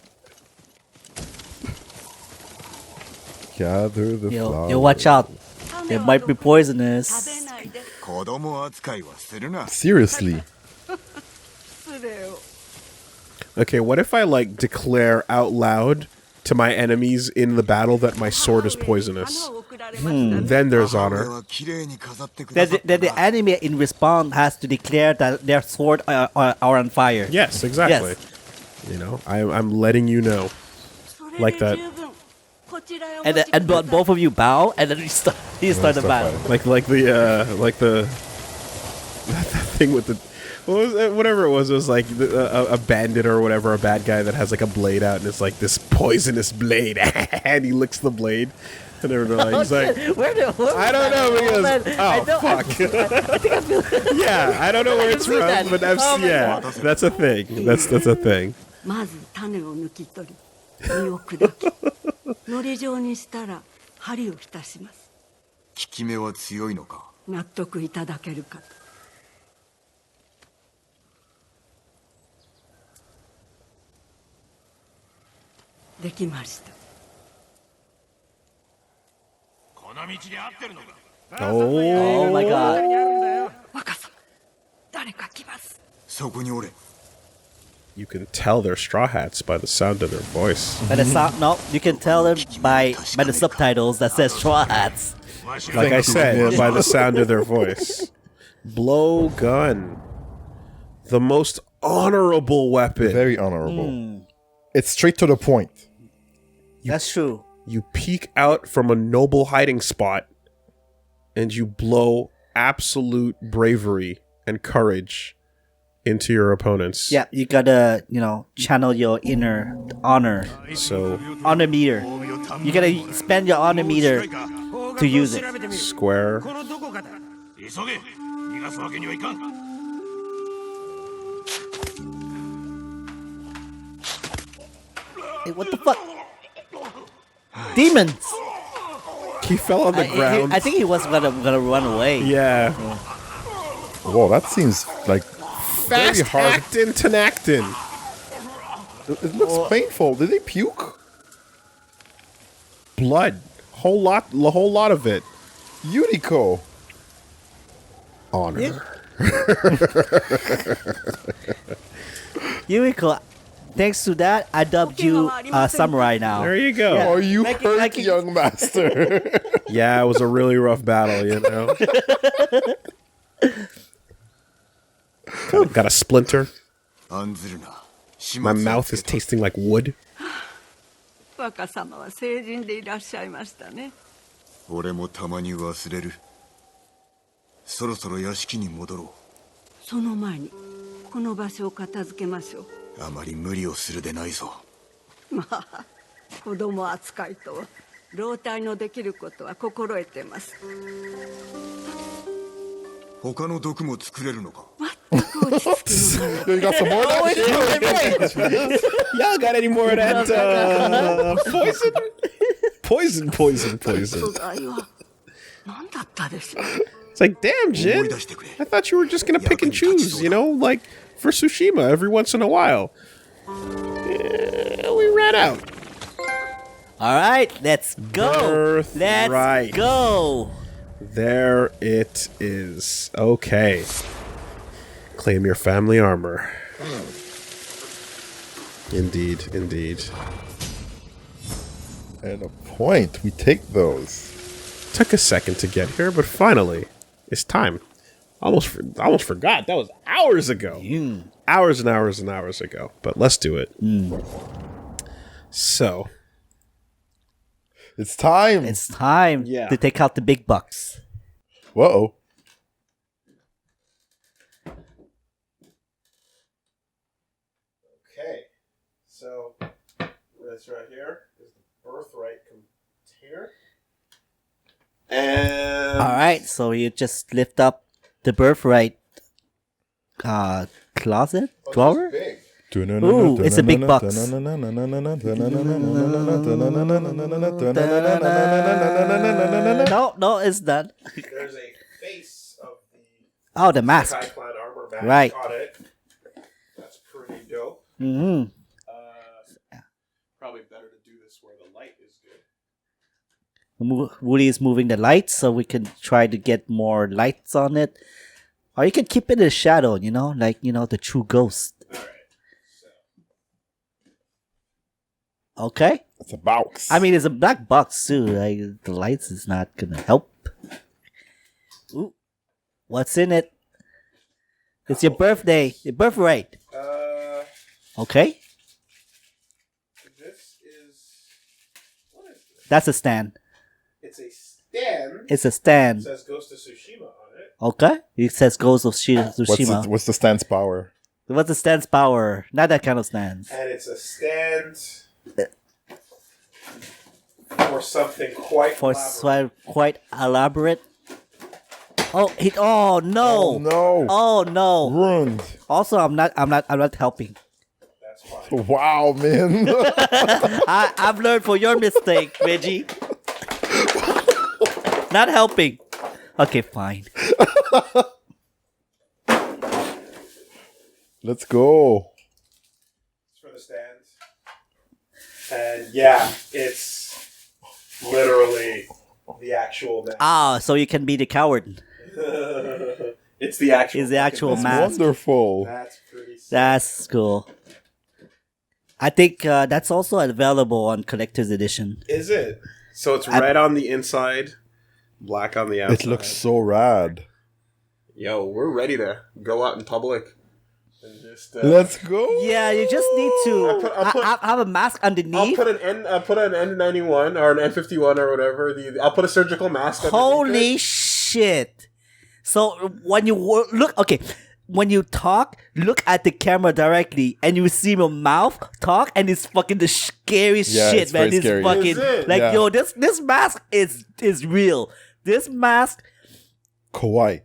Gather the flowers. Yo, watch out. It might be 食べ poisonous. ないで。子供扱いはするな。 Seriously. 失礼を。 Okay, what if I like declare out loud to my enemies in the battle that my sword is poisonous? 花を贈られましたね。 Then there's 母上 honor. は綺麗に飾ってくだ That さった the な。 enemy in response has to declare that their sword are on fire. Yes, exactly. You know, I'm letting you know. それ Like で that. 十分。こちらへお And 持ちください。 both of you bow, and then you start the start battle. fighting. Like the that thing with the what was it, whatever it was like a bandit or whatever, a bad guy that has like a blade out and it's like this poisonous blade and he licks the blade and everyone he's like Where I don't know because fuck I think I feel. yeah I don't know where it's see that. from but I've Oh my yeah God. that's a thing that's a thing. まず種を抜き取り、実を砕き、のり状にしたら針を浸します。効き目は強いのか。納得いただけるかと。できました。 Oh my god. 若様、誰か来ます。そこにおれ。 You can tell they're straw hats by the sound of their voice. By the sound, no, you can tell them by the subtitles that says straw hats. Like I said, by the sound of their voice. Blowgun. The most honorable weapon. Very honorable. It's straight to the point. That's true. You peek out from a noble hiding spot and you blow absolute bravery and courage into your opponents. Yeah, you gotta, channel your inner honor. So, Honor meter. You gotta spend your honor meter to use it. square. このどこかだ。急げ。逃がすわけにはいかん。 Hey, what the fuck? Demons! He fell on the ground. I think he was gonna run away. Yeah. Whoa, that seems like very Fast hard. actin' Tenactin. It looks painful. Did they puke? blood. Whole lot of it. Yuriko. Honor. Yuriko, thanks to that, I dubbed you samurai now. There you go. Yeah. Oh, you Like- hurt, like- young master. Yeah, it was a really rough battle, you know. Got a splinter. 案ずるな。始末 My を mouth is tasting like wood. 若様は成人でいらっしゃいましたね。俺もたまに忘れる。そろそろ屋敷に戻ろその前にこの場所を片付けましょう。う。あまり無理をするでないぞ。まあ子供扱いとは老体のできることは心得てます。他の毒も作れるのか。全く落ち着きのない You got some more of that? Y'all got any more of that poison? Poison. 素材は何だったでしょう。 It's like, damn, 思い Jin. 出してくれ。 I thought you were just gonna pick and choose, you know, like for Tsushima every once in a while. Yeah, we ran out. All right, let's go. Let's Birthright. go. There it is. Okay. Claim your family armor. Indeed. And a point. We take those. Took a second to get here, but finally, it's time. Almost forgot. That was hours ago. Hours and hours and hours ago. But let's do it. So, It's time. It's time Yeah. to take out the big bucks. Whoa. okay. So, this right here is the birthright container. And All right, so you just lift up the birthright closet drawer. big. Ooh, it's a big box. No, it's not. There's a face of the Oh, the mask. Sakai clan armor badge Right. on it. That's pretty dope. Mm-hmm. Probably better to do this where the light is good. Woolie is moving the lights so we can try to get more lights on it. Or you can keep it in the shadow, like, the true ghost. Alright. Okay? It's a box. I mean, it's a black box too. Like, the lights is not gonna help. Ooh. What's in it? It's your birthday. Your birthright. Okay? This is... What is this? That's a stand. It's a stand. It's a It stand. says Ghost of Tsushima on it. Okay? It says Ghost of Tsushima. What's the stance power? What's the stand's power? Not that kind of stands. And it's a stand for something quite For elaborate. quite elaborate. Oh no! Oh no. Oh no! Ruined. Also, I'm not helping. That's fine. Wow, man. I've learned for your mistake, Reggie. Not helping. Okay, fine. Let's go. It's for the stands. And yeah, it's literally the actual mask. Ah, so you can be the coward. It's the actual. It's the actual fucking mask. Wonderful. That's pretty sick. That's cool. I think that's also available on collector's edition. Is it? So it's red on the inside, black on the outside. It looks so rad. Yo, we're ready to go out in public and just. Let's go. Yeah, you just need to I'll put- have a mask I'll underneath. put an N91 or an N51 or whatever. I'll put a surgical mask. underneath Holy it. shit! So when you when you talk, look at the camera directly, and you see your mouth talk, and it's fucking the scariest Yeah, shit, it's man. very It's scary. fucking Is it? like Yeah. yo, this mask is real. This mask, Kawaii.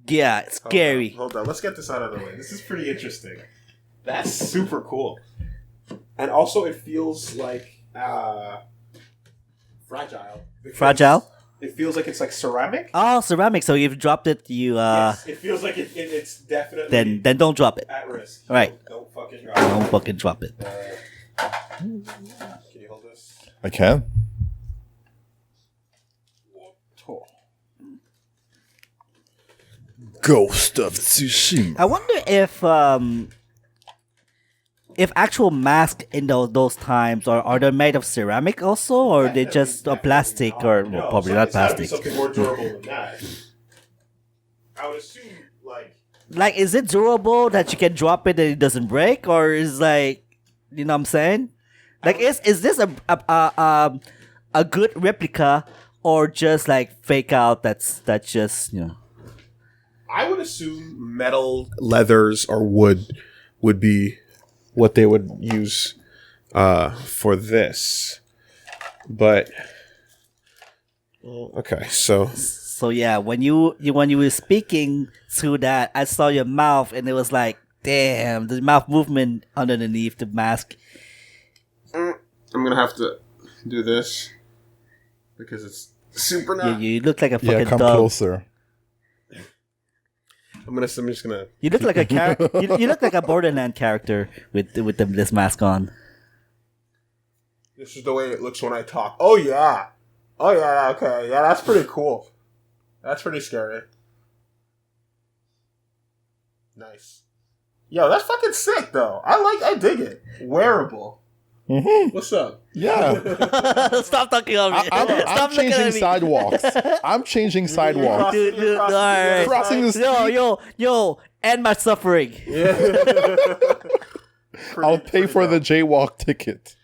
yeah, it's scary. Hold on, let's get this out of the way. This is pretty interesting. That's super cool. And also, it feels like fragile. Because Fragile. It feels like it's like ceramic. Oh, ceramic. So if you dropped it, you Yes, it feels like it's definitely then don't drop it. at risk. Right. Don't fucking Don't fucking drop it. Can you hold this? I can. Ghost of Tsushima. I wonder if actual masks in those times are they made of ceramic also, or they just plastic, or well, probably not plastic. Something more durable than that. I would assume Like, is it durable that you can drop it and it doesn't break, or is like, you know what I'm saying? Like, is this a good replica, or just like fake out? That's just, you know. I would assume metal, leathers, or wood would be what they would use for this. But okay, so Yeah, when you were speaking through that, I saw your mouth, and it was like, damn, the mouth movement underneath the mask. I'm gonna have to do this because it's super not. You look like a fucking Yeah, come dog. closer. I'm just gonna. You look like a you look like a Borderland character with this mask on. This is the way it looks when I talk. Oh yeah. Okay, yeah, that's pretty cool. That's pretty scary. Nice. Yo, that's fucking sick though. I dig it. Wearable. Mm-hmm. What's up? Yeah. Stop talking on me. I'm changing sidewalks. I'm changing sidewalks. Dude, all right. Crossing the street. Yo, end my suffering. Yeah. I'll pay for the jaywalk ticket.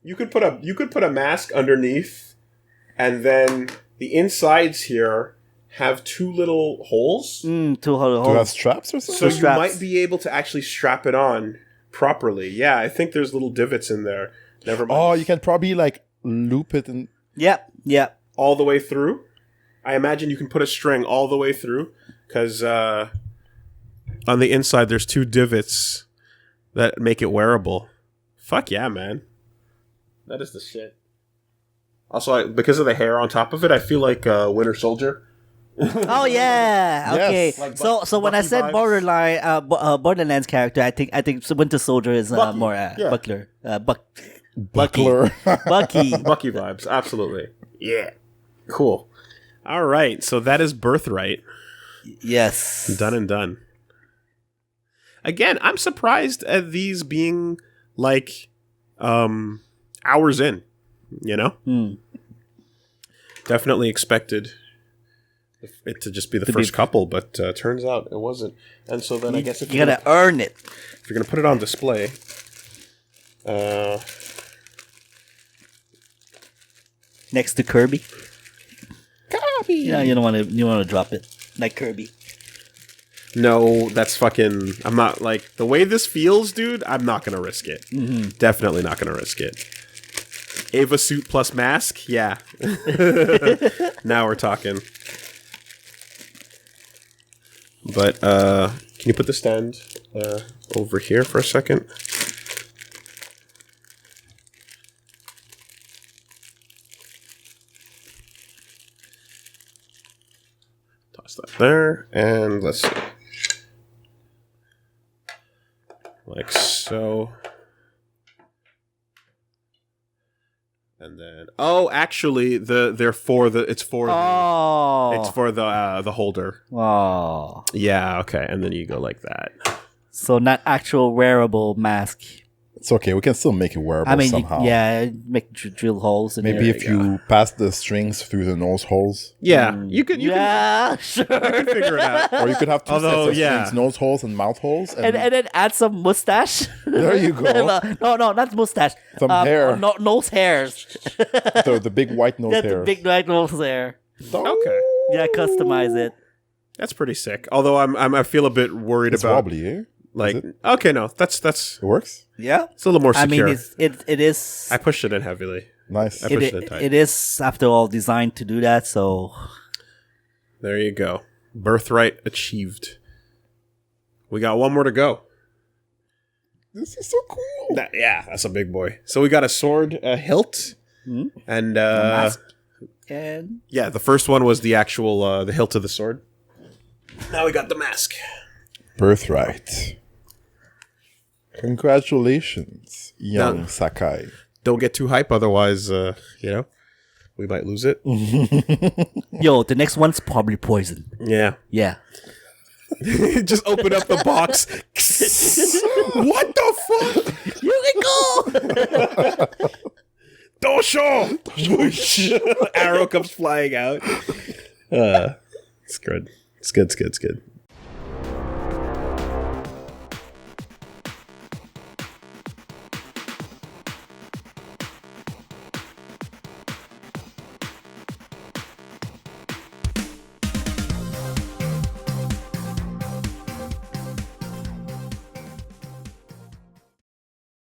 You could put a mask underneath, and then the insides here have two little holes. Two Do you holes. have straps or So something? you straps. might be able to actually strap it on properly. Yeah, I think there's little divots in there. Never mind. Oh, you can probably like loop it and Yep. All the way through. I imagine you can put a string all the way through, because on the inside there's two divots that make it wearable. Fuck yeah, man. That is the shit. Also, because of the hair on top of it, I feel like Winter Soldier. Oh yeah. Okay. Yes. Like So when I Bucky said vibes. Borderlands character, I think Winter Soldier is Bucky, more yeah. Buckler. buckler. Bucky. Bucky vibes, absolutely. Yeah. Cool. All right, so that is Birthright. Yes. Done and done. Again, I'm surprised at these being like hours in, you know? Definitely expected it to just be the first couple, but turns out it wasn't. And so then I guess if You gotta earn it. if you're gonna put it on display, Next to Kirby. Yeah, you don't want to drop it like Kirby. no, that's fucking. I'm not like the way this feels, dude. I'm not gonna risk it. Definitely not gonna risk it. Ava suit plus mask, yeah. Now we're talking. But can you put the stand over here for a second? Toss that there, and let's see. Like so. And then actually it's for the holder. Oh. Yeah, okay. And then you go like that. So not actual wearable mask. It's okay. We can still make it wearable I mean, somehow. make drill holes in Maybe it. if you pass the strings through the nose holes, Yeah, you can sure. figure it out. or you could have two Although, sets of yeah. strings, nose holes and mouth holes, And then add some mustache. there you go. No, not mustache. Some hair. No, nose hairs. the big white nose That's hair. the big white nose hair. Okay, Yeah, customize it. that's pretty sick. Although I feel a bit worried It's about wobbly, eh? like. Is it? Okay, no, that's It works? Yeah. it's a little more I secure. mean, it is. I pushed it in heavily. Nice. I pushed it tight. It is, after all, designed to do that. So There you go. Birthright achieved. We got one more to go. This is so cool. That's a big boy. So we got a sword, a hilt, and mask. And yeah, the first one was the actual the hilt of the sword. Now we got the mask. Birthright. Congratulations, young No. Sakai. Don't get too hype, otherwise, we we might lose it. Yo, the next one's probably poison. Yeah. Yeah. Just open up the box. What the fuck? You can go! Dosho! Whoosh. Arrow comes flying out. It's good. It's good.